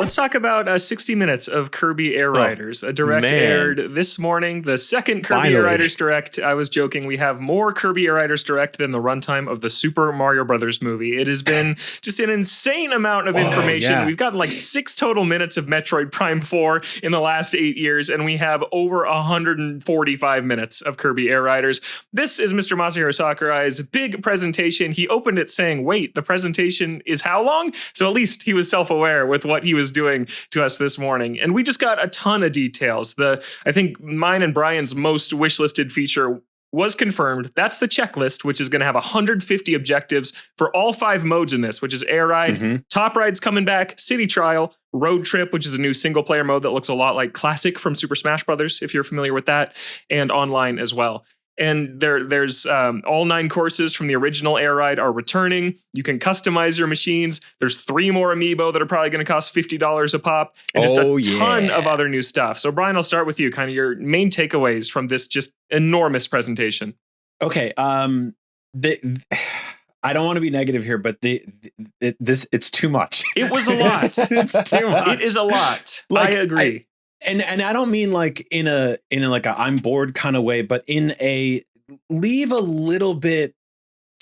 Let's talk about 60 minutes of Kirby Air Riders. A direct aired this morning, the second Kirby Air Riders Direct. I was joking. We have more Kirby Air Riders Direct than the runtime of the Super Mario Brothers movie. It has been just an insane amount of information. Yeah. We've gotten like 6 total minutes of Metroid Prime 4 in the last 8 years, and we have over 145 minutes of Kirby Air Riders. This is Mr. Masahiro Sakurai's big presentation. He opened it saying, wait, the presentation is how long? So at least he was self-aware with what he was doing to us this morning. And we just got a ton of details. I think mine and Brian's most wishlisted feature was confirmed. That's the checklist, which is going to have 150 objectives for all 5 modes in this, which is Air Ride, Top Ride's coming back, City Trial, Road Trip, which is a new single player mode that looks a lot like Classic from Super Smash Brothers, if you're familiar with that, and online as well. And there's all 9 courses from the original Air Ride are returning. You can customize your machines. There's 3 more Amiibo that are probably going to cost $50 a pop. And just a ton of other new stuff. So Brian, I'll start with you. Kind of your main takeaways from this just enormous presentation. Okay. I don't want to be negative here, but it's too much. It was a lot. It's too much. It is a lot. I agree. And I don't mean like in a like a I'm bored kind of way, but in a leave a little bit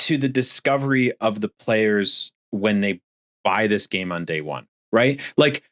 to the discovery of the players when they buy this game on day one, right? Like,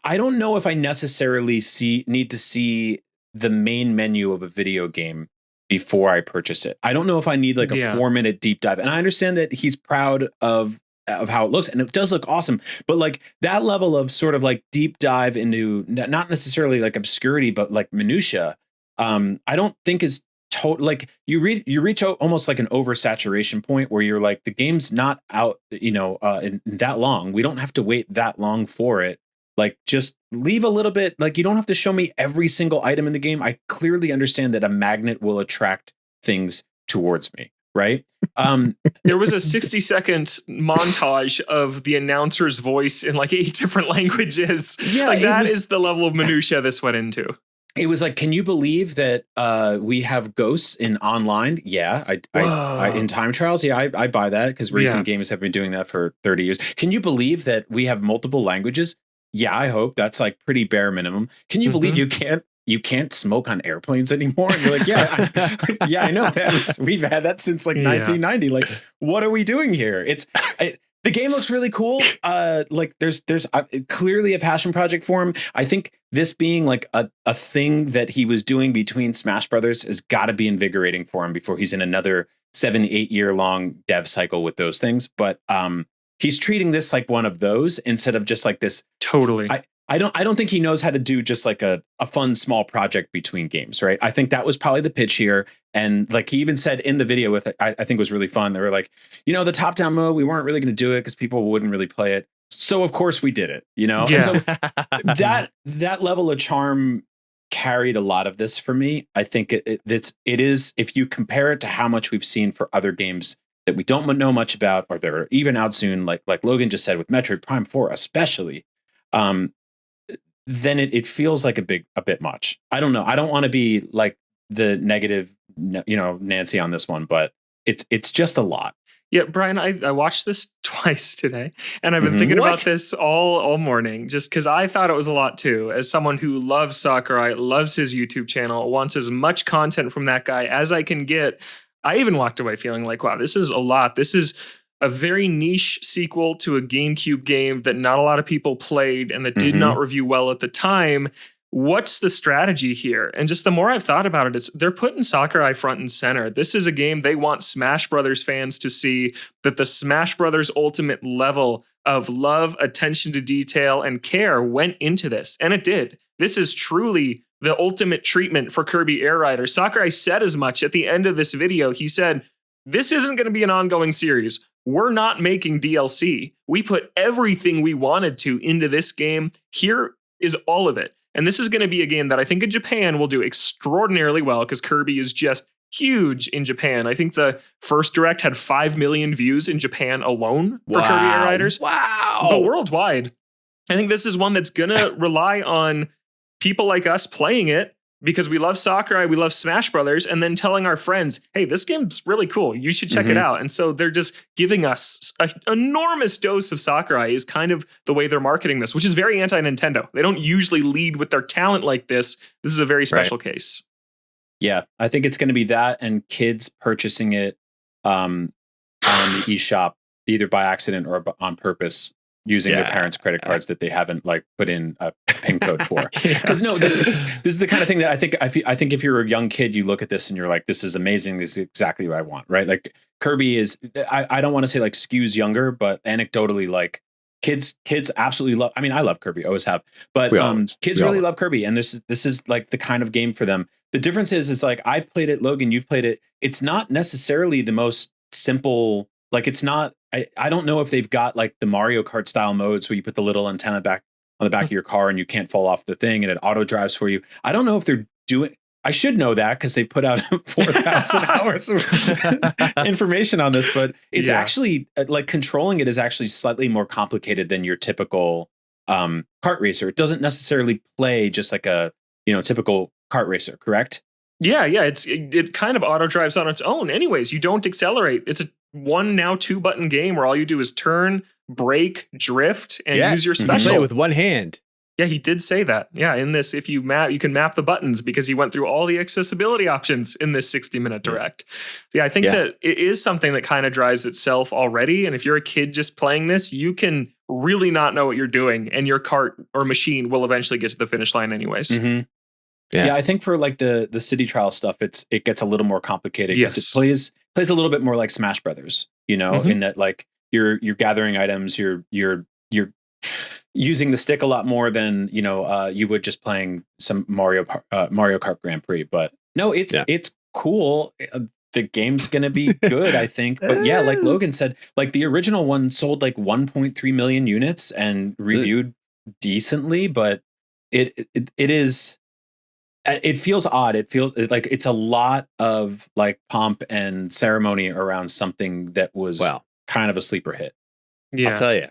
I don't know if I necessarily need to see the main menu of a video game before I purchase it. I don't know if I need like a 4-minute deep dive. And I understand that he's proud of how it looks, and it does look awesome, but like that level of sort of like deep dive into not necessarily like obscurity, but like minutia, I don't think is like you reach almost like an oversaturation point where you're like, the game's not out, in that long. We don't have to wait that long for it. Like, just leave a little bit. Like, you don't have to show me every single item in the game. I clearly understand that a magnet will attract things towards me. Right. There was a 60-second montage of the announcer's voice in like 8 different languages. Yeah, like that is the level of minutia this went into. It was like, can you believe that we have ghosts in online? Yeah, I in time trials. Yeah, I buy that because racing games have been doing that for 30 years. Can you believe that we have multiple languages? Yeah, I hope that's like pretty bare minimum. Can you believe you can't smoke on airplanes anymore? And you're like, I know that. We've had that since like 1990. Like, what are we doing here? The game looks really cool. Like there's clearly a passion project for him. I think this being like a thing that he was doing between Smash Brothers has got to be invigorating for him before he's in another 7-8 year long dev cycle with those things. But he's treating this like one of those instead of just like this. Totally. I don't think he knows how to do just like a fun small project between games, right? I think that was probably the pitch here. And like he even said in the video with it, I think was really fun. They were like, the top down mode, we weren't really going to do it because people wouldn't really play it. So of course we did it, Yeah. And so that level of charm carried a lot of this for me. I think it is, if you compare it to how much we've seen for other games that we don't know much about, or they're even out soon, like Logan just said with Metroid Prime 4, especially, then it feels like a bit much. I don't know. I don't want to be like the negative, Nancy on this one, but it's just a lot. Yeah, Brian, I watched this twice today, and I've been thinking about this all morning, just because I thought it was a lot too. As someone who loves Sakurai, loves his YouTube channel, wants as much content from that guy as I can get, I even walked away feeling like, wow, this is a lot. This is a very niche sequel to a GameCube game that not a lot of people played and that did not review well at the time. What's the strategy here? And just the more I've thought about it, they're putting Sakurai front and center. This is a game they want Smash Brothers fans to see, that the Smash Brothers ultimate level of love, attention to detail, and care went into this. And it did. This is truly the ultimate treatment for Kirby Air Riders. Sakurai said as much at the end of this video. He said, this isn't going to be an ongoing series. We're not making DLC. We put everything we wanted to into this game. Here is all of it. And this is going to be a game that I think in Japan will do extraordinarily well because Kirby is just huge in Japan. I think the first Direct had 5 million views in Japan alone for Kirby Air Riders. Wow. But worldwide, I think this is one that's going to rely on people like us playing it because we love Sakurai, we love Smash Brothers, and then telling our friends, hey, this game's really cool. You should check it out. And so they're just giving us an enormous dose of Sakurai is kind of the way they're marketing this, which is very anti-Nintendo. They don't usually lead with their talent like this. This is a very special case. Yeah, I think it's going to be that and kids purchasing it on the eShop, either by accident or on purpose, using their parents' credit cards that they haven't like put in a PIN code for. Because this is the kind of thing that I think if you're a young kid, you look at this and you're like, this is amazing. This is exactly what I want, right? Like Kirby is, I don't want to say like skews younger, but anecdotally, like kids absolutely love. I mean, I love Kirby, always have, but kids really love Kirby, and this is like the kind of game for them. The difference is like I've played it, Logan, you've played it. It's not necessarily the most simple. Like it's not. I don't know if they've got like the Mario Kart style modes where you put the little antenna back on the back of your car and you can't fall off the thing and it auto drives for you. I don't know if they're doing. I should know that because they put out 4,000 hours of information on this, but it's actually like controlling it is actually slightly more complicated than your typical kart racer. It doesn't necessarily play just like a typical kart racer, correct? Yeah. It kind of auto drives on its own. Anyways, you don't accelerate. It's a 2 button game where all you do is turn, brake, drift, and use your special. Play with one hand. Yeah, he did say that. Yeah, in this, if you can map the buttons because he went through all the accessibility options in this 60-minute direct. So yeah, I think that it is something that kind of drives itself already. And if you're a kid just playing this, you can really not know what you're doing, and your cart or machine will eventually get to the finish line anyways. Mm-hmm. Yeah, I think for like the city trial stuff, it gets a little more complicated because it plays a little bit more like Smash Brothers, in that like you're gathering items, you're using the stick a lot more than you would just playing some Mario Kart Grand Prix. But no, it's cool. The game's gonna be good, I think. But yeah, like Logan said, like the original one sold like 1.3 million units and reviewed decently, but it is. It feels odd. It feels like it's a lot of like pomp and ceremony around something that was kind of a sleeper hit. Yeah. I'll tell you,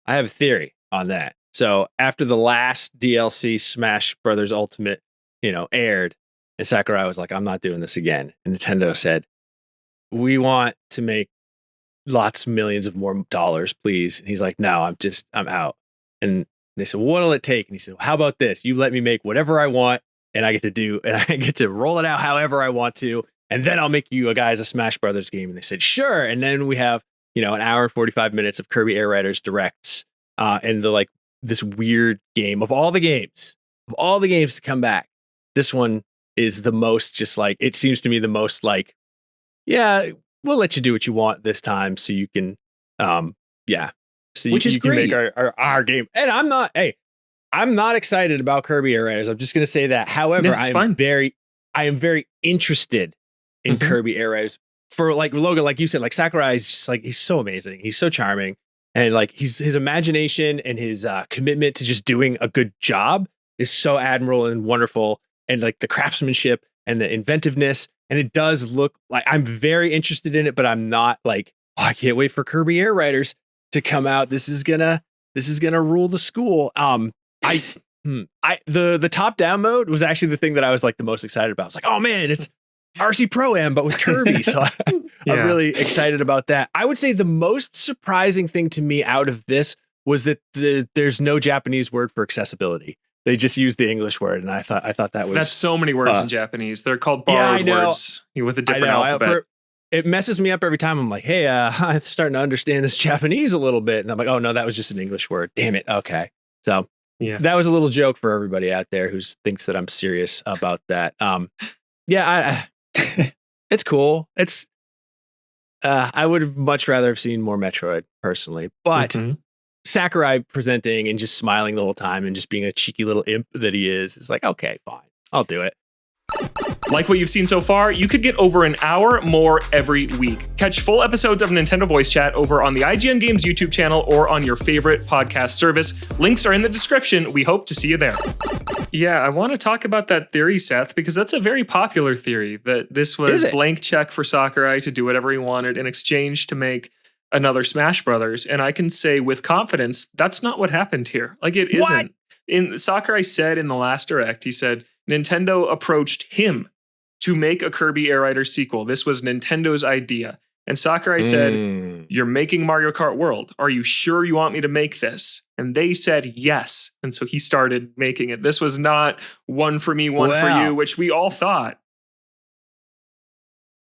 I have a theory on that. So after the last DLC Smash Brothers Ultimate, aired, and Sakurai was like, I'm not doing this again. And Nintendo said, we want to make lots of millions of more dollars, please. And he's like, no, I'm out. And they said, what'll it take? And he said, how about this? You let me make whatever I want. And I get to roll it out however I want to, and then I'll make you guys a Smash Brothers game. And they said, sure. And then we have, an hour and 45 minutes of Kirby Air Riders Directs, and this weird game of all the games to come back. This one is the most just like, it seems to me the most like, yeah, we'll let you do what you want this time, so you can, so which is great. Can make our game. And I'm not excited about Kirby Air Riders. I'm just going to say that. However, I am very interested in Kirby Air Riders. For like Logan, like you said, like Sakurai is just like, he's so amazing. He's so charming. And like his imagination and his commitment to just doing a good job is so admirable and wonderful. And like the craftsmanship and the inventiveness. And it does look like I'm very interested in it, but I'm not like, I can't wait for Kirby Air Riders to come out. This is gonna rule the school. The top down mode was actually the thing that I was like the most excited about. I was like, oh man, it's RC Pro-Am, but with Kirby. So I'm really excited about that. I would say the most surprising thing to me out of this was that there's no Japanese word for accessibility. They just used the English word, and I thought that was that's so many words in Japanese. They're called borrowed words with a different alphabet. It messes me up every time. I'm like, hey, I'm starting to understand this Japanese a little bit, and I'm like, oh no, that was just an English word. Damn it. Okay, so. Yeah, that was a little joke for everybody out there who thinks that I'm serious about that. It's cool. It's I would have much rather have seen more Metroid personally, but Sakurai presenting and just smiling the whole time and just being a cheeky little imp that he is like, okay, fine, I'll do it. Like what you've seen so far, you could get over an hour more every week. Catch full episodes of Nintendo Voice Chat over on the IGN Games YouTube channel or on your favorite podcast service. Links are in the description. We hope to see you there. Yeah, I want to talk about that theory, Seth, because that's a very popular theory that this was blank check for Sakurai to do whatever he wanted in exchange to make another Smash Brothers. And I can say with confidence, that's not what happened here. Like it isn't. Sakurai said in the last direct, he said, Nintendo approached him to make a Kirby Air Riders sequel. This was Nintendo's idea. And Sakurai said, "You're making Mario Kart World. Are you sure you want me to make this?" And they said yes. And so he started making it. This was not one for me, one for you, which we all thought.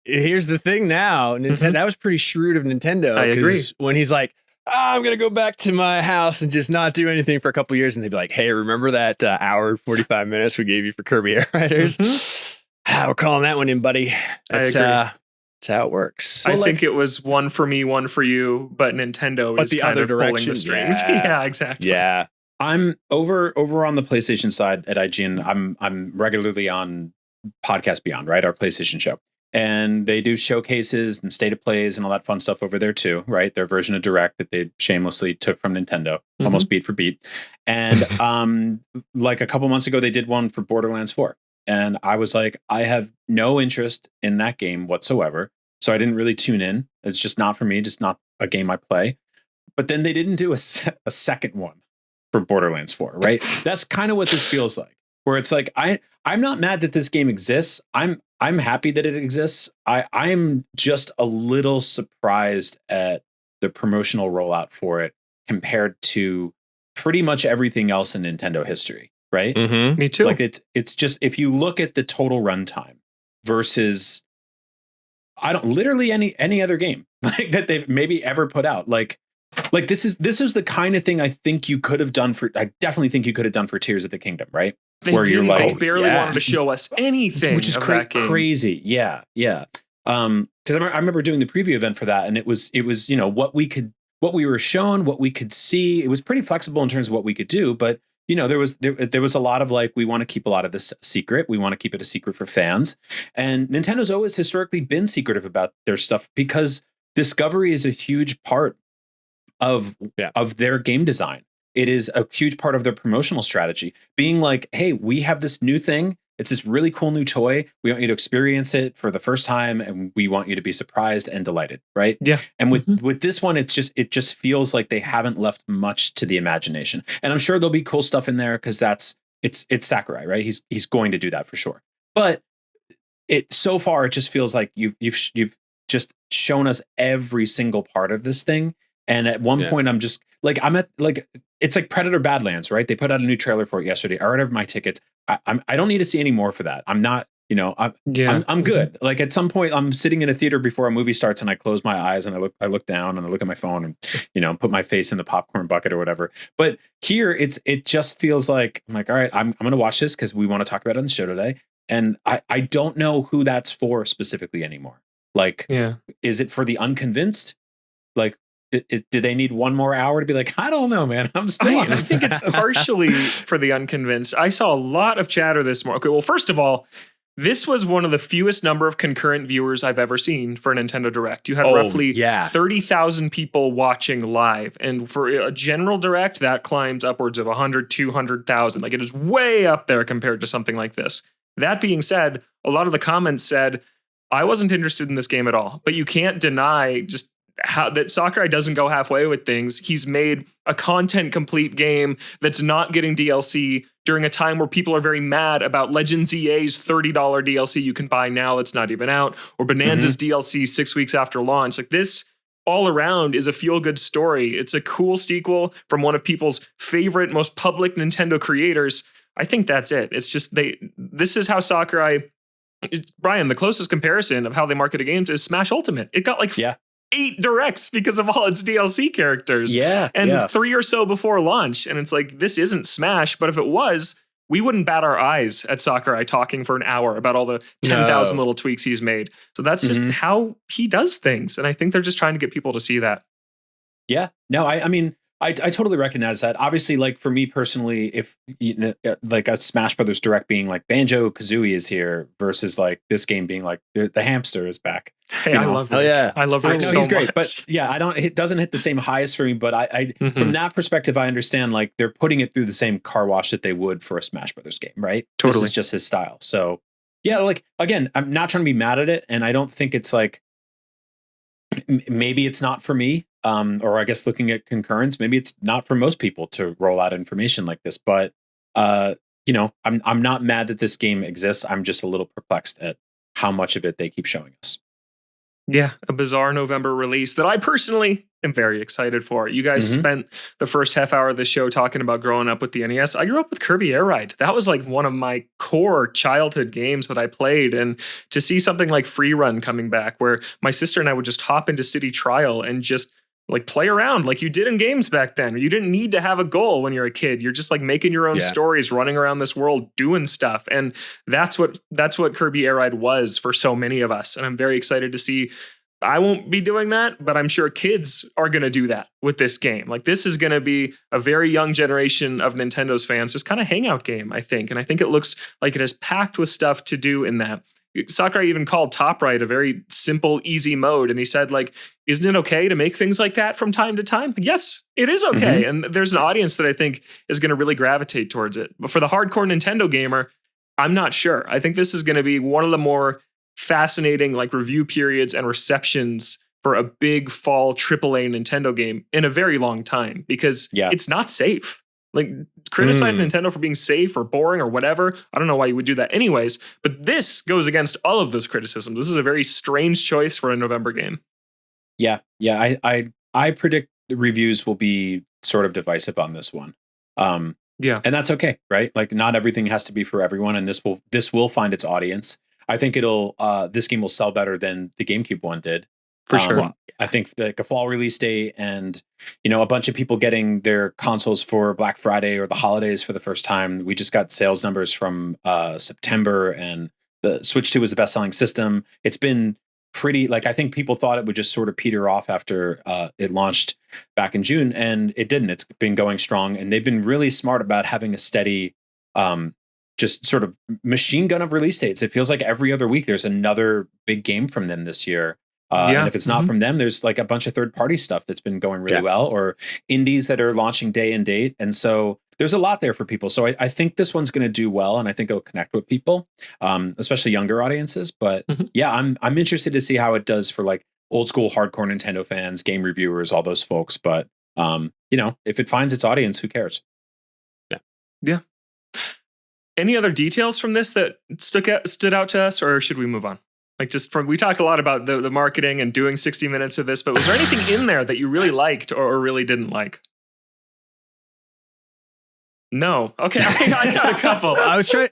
Here's the thing now, Nintendo, that was pretty shrewd of Nintendo. I agree. When he's like, I'm going to go back to my house and just not do anything for a couple years. And they'd be like, hey, remember that hour and 45 minutes we gave you for Kirby Air Riders? We're calling that one in, buddy. That's how it works. I think it was one for me, one for you, but Nintendo is kind of pulling the strings. Yeah, exactly. Yeah. I'm over on the PlayStation side at IGN. I'm regularly on Podcast Beyond, right? Our PlayStation show. And they do showcases and state of plays and all that fun stuff over there too, right? Their version of Direct that they shamelessly took from Nintendo, almost beat for beat. And like a couple months ago, they did one for Borderlands 4. And I was like, I have no interest in that game whatsoever. So I didn't really tune in. It's just not for me, just not a game I play. But then they didn't do a second one for Borderlands 4, right? That's kind of what this feels like, where it's like, I'm not mad that this game exists. I'm happy that it exists. I'm just a little surprised at the promotional rollout for it compared to pretty much everything else in Nintendo history, right? Me too. Like it's just, if you look at the total runtime versus literally any other game like that they've maybe ever put out, like this is the kind of thing I think you could have done I definitely think you could have done for Tears of the Kingdom, right? They barely wanted to show us anything, which is crazy. Yeah. Because I remember doing the preview event for that, and it was what we were shown, what we could see. It was pretty flexible in terms of what we could do, but there was a lot of like, we want to keep a lot of this secret. We want to keep it a secret for fans, and Nintendo's always historically been secretive about their stuff because discovery is a huge part of their game design. It is a huge part of their promotional strategy, being like, hey, we have this new thing. It's this really cool new toy. We want you to experience it for the first time, and we want you to be surprised and delighted, right? Yeah. And with this one, it just feels like they haven't left much to the imagination. And I'm sure there'll be cool stuff in there because it's Sakurai, right? He's going to do that for sure. But so far it just feels like you've just shown us every single part of this thing. And at one point, I'm just like, it's like Predator Badlands, right? They put out a new trailer for it yesterday. I already have my tickets. I don't need to see any more for that. I'm not, I'm good. Like at some point, I'm sitting in a theater before a movie starts, and I close my eyes and I look down and I look at my phone and put my face in the popcorn bucket or whatever. But here, it just feels like I'm like, all right, I'm going to watch this because we want to talk about it on the show today. And I don't know who that's for specifically anymore. Like, is it for the unconvinced? Like, do they need one more hour to be like, I don't know, man, I'm staying? I think it's partially for the unconvinced. I saw a lot of chatter this morning. Okay, well, first of all, this was one of the fewest number of concurrent viewers I've ever seen for a Nintendo Direct. You had roughly 30,000 people watching live. And for a general Direct, that climbs upwards of 100, 200,000. Like, it is way up there compared to something like this. That being said, a lot of the comments said, I wasn't interested in this game at all. But you can't deny just how that Sakurai doesn't go halfway with things. He's made a content complete game that's not getting DLC during a time where people are very mad about Legends EA's $30 DLC you can buy now that's not even out, or Bonanza's DLC 6 weeks after launch. Like, this all around is a feel-good story. It's a cool sequel from one of people's favorite, most public Nintendo creators. I think that's it. It's just this is how Sakurai, Brian, the closest comparison of how they market games is Smash Ultimate. It got like 8 directs because of all its DLC characters. And 3 or so before launch. And it's like, this isn't Smash, but if it was, we wouldn't bat our eyes at Sakurai talking for an hour about all the 10,000 little tweaks he's made. So that's just how he does things. And I think they're just trying to get people to see that. Yeah. No, I mean, I totally recognize that. Obviously, like for me personally, if like a Smash Brothers Direct being like Banjo-Kazooie is here versus like this game being like the hamster is back. Hey, I love Rick. I love Rick so he's great, much. But it doesn't hit the same highs for me. But I from that perspective, I understand like they're putting it through the same car wash that they would for a Smash Brothers game, right? Totally. This is just his style. So yeah, like again, I'm not trying to be mad at it, and I don't think it's like maybe it's not for me. Or I guess looking at concurrence, maybe it's not for most people to roll out information like this. But I'm not mad that this game exists. I'm just a little perplexed at how much of it they keep showing us. Yeah, a bizarre November release that I personally am very excited for. You guys spent the first half hour of the show talking about growing up with the NES. I grew up with Kirby Air Ride. That was like one of my core childhood games that I played. And to see something like Free Run coming back, where my sister and I would just hop into City Trial and just like play around like you did in games back then. You didn't need to have a goal when you're a kid. You're just like making your own stories, running around this world, doing stuff. And that's what Kirby Air Ride was for so many of us. And I'm very excited to see. I won't be doing that, but I'm sure kids are going to do that with this game. Like this is going to be a very young generation of Nintendo's fans, just kind of hangout game, I think. And I think it looks like it is packed with stuff to do in that. Sakurai even called Top Right a very simple, easy mode. And he said, like, isn't it okay to make things like that from time to time? Yes, it is okay. And there's an audience that I think is going to really gravitate towards it. But for the hardcore Nintendo gamer, I'm not sure. I think this is going to be one of the more fascinating like review periods and receptions for a big fall AAA Nintendo game in a very long time, because it's not safe. Like criticize Nintendo for being safe or boring or whatever. I don't know why you would do that anyways, but this goes against all of those criticisms. This is a very strange choice for a November game. Yeah. I predict the reviews will be sort of divisive on this one. And that's okay, right? Like not everything has to be for everyone, and this will find its audience. I think this game will sell better than the GameCube one did. For sure. I think like a fall release date and, a bunch of people getting their consoles for Black Friday or the holidays for the first time. We just got sales numbers from September, and the Switch 2 was the best-selling system. It's been pretty, like, I think people thought it would just sort of peter off after it launched back in June, and it didn't. It's been going strong, and they've been really smart about having a steady just sort of machine gun of release dates. It feels like every other week there's another big game from them this year. And if it's not from them, there's like a bunch of third-party stuff that's been going really well, or indies that are launching day and date. And so there's a lot there for people. So I think this one's going to do well, and I think it'll connect with people, especially younger audiences. But I'm interested to see how it does for like old school hardcore Nintendo fans, game reviewers, all those folks. But if it finds its audience, who cares? Yeah. Any other details from this that stood out to us, or should we move on? Like we talked a lot about the marketing and doing 60 minutes of this, but was there anything in there that you really liked or really didn't like? No. Okay. I got a couple. I was trying.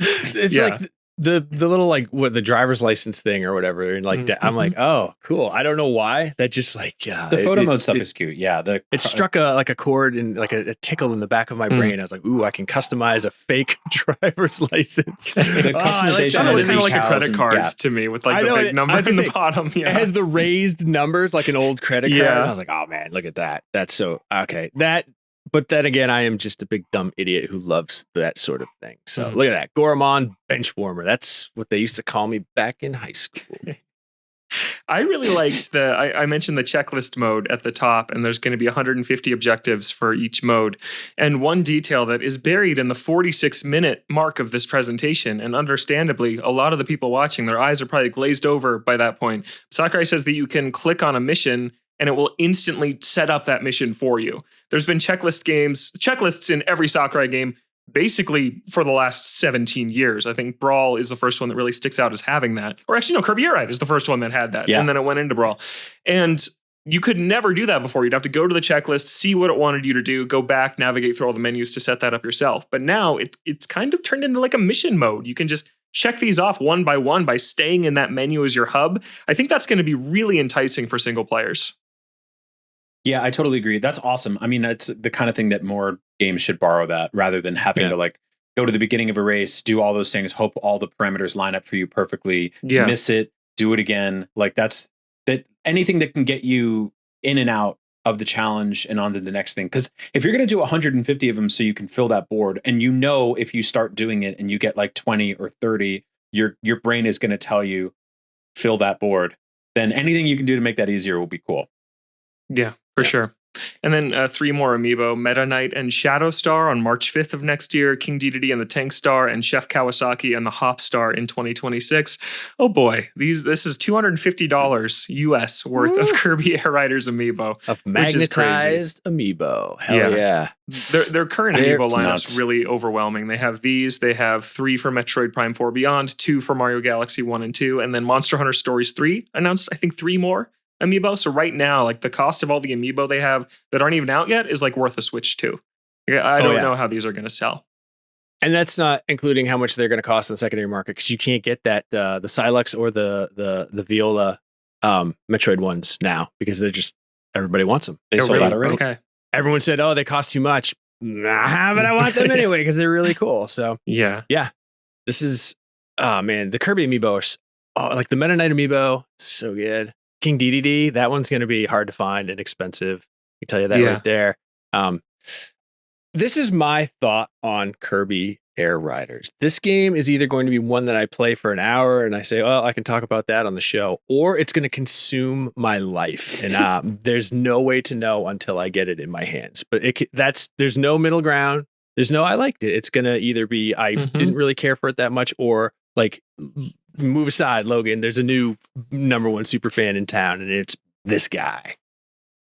It's like the little like the driver's license thing or whatever, and like I'm like, oh, cool. I don't know why. That just like the photo mode stuff is cute. Yeah, it struck a chord and like a tickle in the back of my brain. I was like, ooh, I can customize a fake driver's license. The customization kind of like a credit card to me, with like the big numbers in the bottom. It has the raised numbers like an old credit card. And I was like, oh man, look at that. That's so okay. But then again, I am just a big dumb idiot who loves that sort of thing. So look at that. Goromon bench warmer. That's what they used to call me back in high school. I really liked I mentioned the checklist mode at the top, and there's going to be 150 objectives for each mode. And one detail that is buried in the 46-minute mark of this presentation, and understandably, a lot of the people watching, their eyes are probably glazed over by that point. Sakurai says that you can click on a mission and it will instantly set up that mission for you. There's been checklists in every Sakurai game basically for the last 17 years. I think Brawl is the first one that really sticks out as having that. Or actually, no, Kirby Air Ride is the first one that had that. And then it went into Brawl. And you could never do that before. You'd have to go to the checklist, see what it wanted you to do, go back, navigate through all the menus to set that up yourself. But now it's kind of turned into like a mission mode. You can just check these off one by one by staying in that menu as your hub. I think that's going to be really enticing for single players. Yeah, I totally agree. That's awesome. I mean, that's the kind of thing that more games should borrow, that rather than having to like go to the beginning of a race, do all those things, hope all the parameters line up for you perfectly, miss it, do it again. Like that anything that can get you in and out of the challenge and on to the next thing. Because if you're going to do 150 of them so you can fill that board, and if you start doing it and you get like 20 or 30, your brain is going to tell you fill that board. Then anything you can do to make that easier will be cool. Yeah, for sure. And then 3 more Amiibo, Meta Knight and Shadow Star on March 5th of next year, King Dedede and the Tank Star, and Chef Kawasaki and the Hop Star in 2026. Oh boy, this is $250 US worth of Kirby Air Riders Amiibo. Of magnetized Amiibo. Hell yeah. Their current Amiibo lineup's really overwhelming. They have these, they have 3 for Metroid Prime 4 Beyond, 2 for Mario Galaxy 1 and 2, and then Monster Hunter Stories 3 announced, I think, 3 more Amiibo. So right now, like the cost of all the Amiibo they have that aren't even out yet is like worth a Switch 2. I don't know how these are going to sell. And that's not including how much they're going to cost in the secondary market, because you can't get that the Silex or the Viola Metroid ones now, because they're just, everybody wants them. They sold out already. Okay. Everyone said, oh, they cost too much. Nah, but I want them anyway because they're really cool. So yeah. This is, oh man, the Kirby Amiibo are like the Meta Knight Amiibo, so good. King Dedede, that one's going to be hard to find and expensive. I can tell you that right there. This is my thought on Kirby Air Riders. This game is either going to be one that I play for an hour and I say, well, I can talk about that on the show, or it's going to consume my life. And there's no way to know until I get it in my hands. But there's no middle ground. There's no, I liked it. It's going to either be, I didn't really care for it that much, or like, move aside, Logan. There's a new #1 super fan in town, and it's this guy.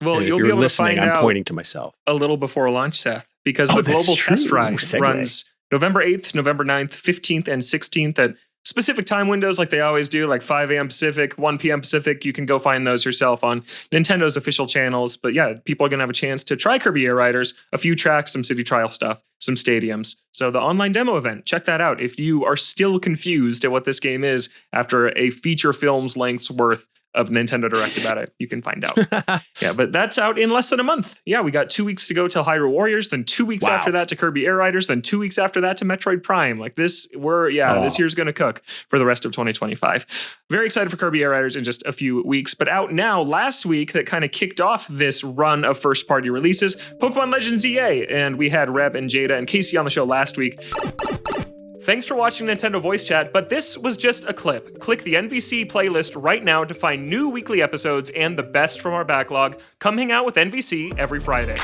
Well, you'll be able to find out. I'm pointing to myself a little before launch, Seth, because the global test ride runs November 8th, November 9th, 15th, and 16th at specific time windows, like they always do, like 5 a.m. Pacific, 1 p.m. Pacific. You can go find those yourself on Nintendo's official channels. But yeah, people are going to have a chance to try Kirby Air Riders, a few tracks, some city trial stuff, some stadiums. So the online demo event, check that out. If you are still confused at what this game is after a feature film's length's worth of Nintendo Direct about it, you can find out. Yeah, but that's out in less than a month. Yeah, we got 2 weeks to go till Hyrule Warriors, then 2 weeks after that to Kirby Air Riders, then 2 weeks after that to Metroid Prime. Like this, this year's going to cook for the rest of 2025. Very excited for Kirby Air Riders in just a few weeks, but out now last week that kind of kicked off this run of first party releases, Pokemon Legends EA, and we had Reb and Jada and Casey on the show last week. Thanks for watching Nintendo Voice Chat, but this was just a clip. Click the NVC playlist right now to find new weekly episodes and the best from our backlog. Come hang out with NVC every Friday.